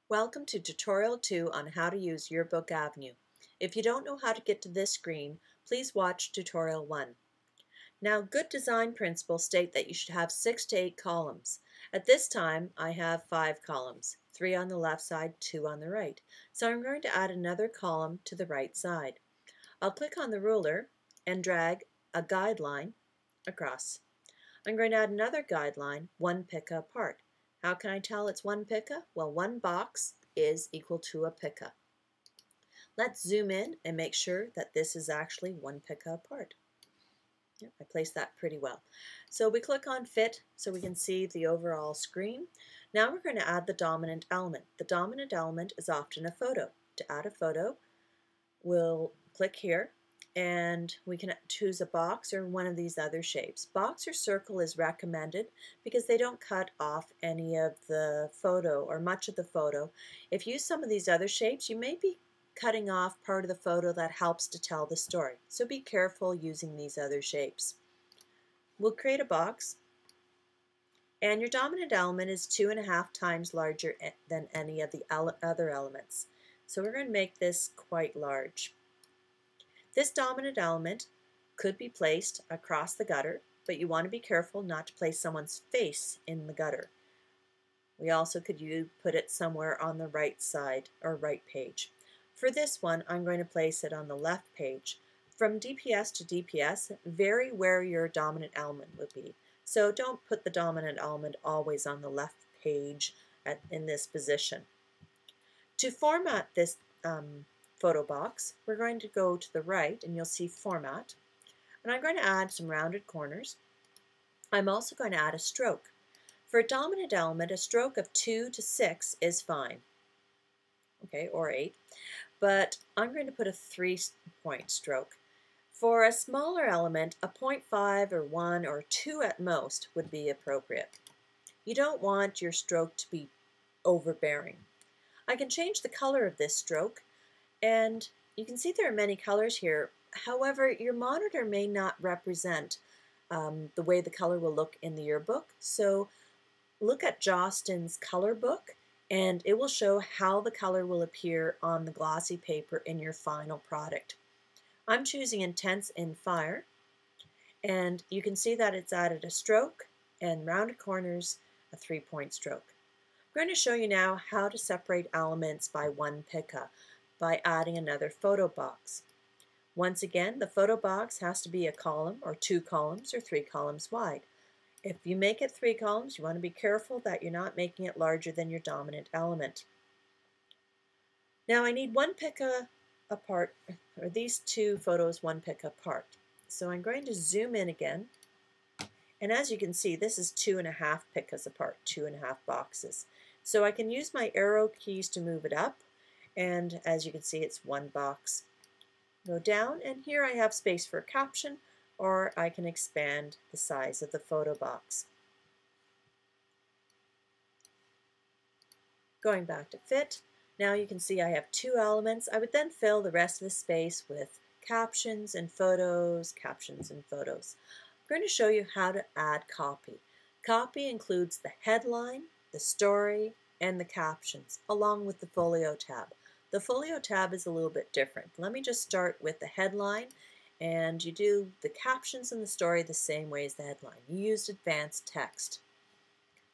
Welcome to Tutorial 2 on how to use Yeartech Avenue. If you don't know how to get to this screen, please watch Tutorial 1. Now, good design principles state that you should have 6 to 8 columns. At this time, I have 5 columns, 3 on the left side, 2 on the right. So I'm going to add another column to the right side. I'll click on the ruler and drag a guideline across. I'm going to add another guideline, 1 pica apart. How can I tell it's 1 pica? Well, 1 box is equal to a pica. Let's zoom in and make sure that this is actually 1 pica apart. Yep, I placed that pretty well. So we click on Fit so we can see the overall screen. Now we're going to add the dominant element. The dominant element is often a photo. To add a photo, we'll click here and we can choose a box or one of these other shapes. Box or circle is recommended because they don't cut off any of the photo or much of the photo. If you use some of these other shapes, you may be cutting off part of the photo that helps to tell the story. So be careful using these other shapes. We'll create a box, and your dominant element is 2.5 times larger than any of the other elements. So we're going to make this quite large. This dominant element could be placed across the gutter, but you want to be careful not to place someone's face in the gutter. We also could put it somewhere on the right side or right page. For this one, I'm going to place it on the left page. From DPS to DPS, vary where your dominant element would be. So don't put the dominant element always on the left page in this position. To format this photo box, we're going to go to the right and you'll see Format, and I'm going to add some rounded corners. I'm also going to add a stroke. For a dominant element, a stroke of 2 to 6 is fine, okay, or 8, but I'm going to put a 3-point stroke. For a smaller element, a 0.5 or 1 or 2 at most would be appropriate. You don't want your stroke to be overbearing. I can change the color of this stroke, and you can see there are many colors here. However, your monitor may not represent the way the color will look in the yearbook. So look at Jostens color book and it will show how the color will appear on the glossy paper in your final product. I'm choosing Intense in Fire, and you can see that it's added a stroke and rounded corners, a 3-point stroke. I'm going to show you now how to separate elements by 1 pica by adding another photo box. Once again, the photo box has to be a column or 2 columns or 3 columns wide. If you make it 3 columns, you want to be careful that you're not making it larger than your dominant element. Now I need 1 pica apart, or these 2 photos 1 pica apart. So I'm going to zoom in again, and as you can see, this is 2.5 picas apart, 2.5 boxes. So I can use my arrow keys to move it up, and as you can see, it's 1 box. Go down, and here I have space for a caption, or I can expand the size of the photo box. Going back to Fit, now you can see I have 2 elements. I would then fill the rest of the space with captions and photos, captions and photos. I'm going to show you how to add copy. Copy includes the headline, the story, and the captions, along with the folio tab. The folio tab is a little bit different. Let me just start with the headline, and you do the captions and the story the same way as the headline. You used advanced text.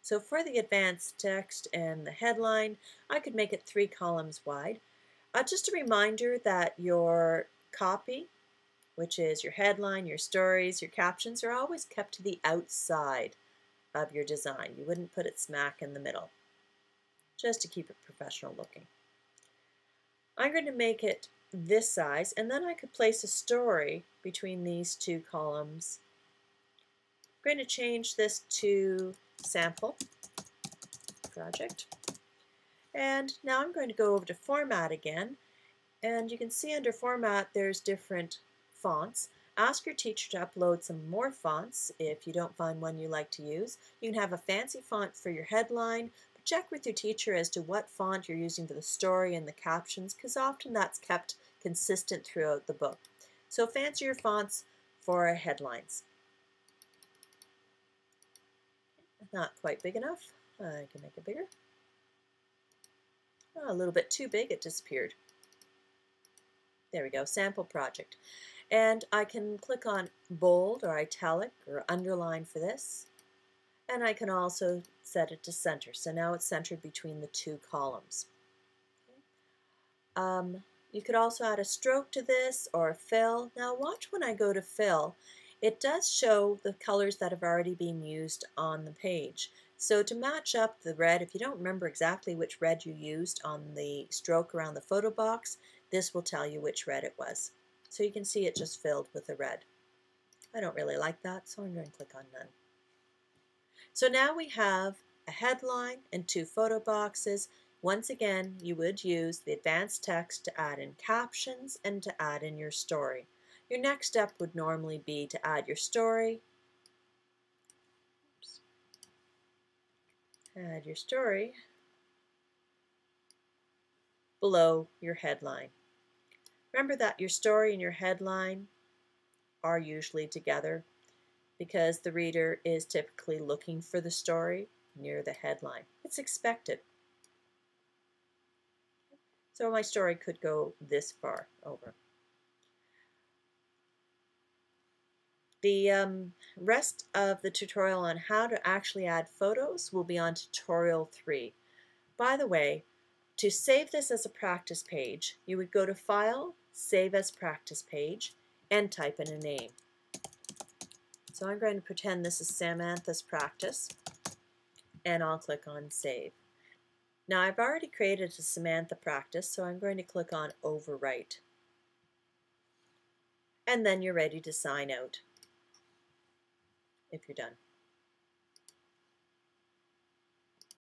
So for the advanced text and the headline, I could make it 3 columns wide. Just a reminder that your copy, which is your headline, your stories, your captions, are always kept to the outside of your design. You wouldn't put it smack in the middle, just to keep it professional looking. I'm going to make it this size, and then I could place a story between these 2 columns. I'm going to change this to Sample Project, and now I'm going to go over to Format again, and you can see under Format there's different fonts. Ask your teacher to upload some more fonts if you don't find one you like to use. You can have a fancy font for your headline, but check with your teacher as to what font you're using for the story and the captions, because often that's kept consistent throughout the book. So fancier fonts for headlines. Not quite big enough. I can make it bigger. Oh, a little bit too big, it disappeared. There we go, sample project. And I can click on bold or italic or underline for this. And I can also set it to center. So now it's centered between the two columns. You could also add a stroke to this or a fill. Now watch when I go to fill, it does show the colors that have already been used on the page. So to match up the red, if you don't remember exactly which red you used on the stroke around the photo box, this will tell you which red it was. So you can see it just filled with the red. I don't really like that, so I'm going to click on none. So now we have a headline and two photo boxes. Once again, you would use the advanced text to add in captions and to add in your story. Your next step would normally be to add your story. Oops. Add your story below your headline. Remember that your story and your headline are usually together because the reader is typically looking for the story near the headline. It's expected. So my story could go this far over. The rest of the tutorial on how to actually add photos will be on tutorial 3. By the way, to save this as a practice page, you would go to File, Save as Practice Page, and type in a name. So I'm going to pretend this is Samantha's practice, and I'll click on Save. Now I've already created a Samantha practice, so I'm going to click on Overwrite. And then you're ready to sign out if you're done.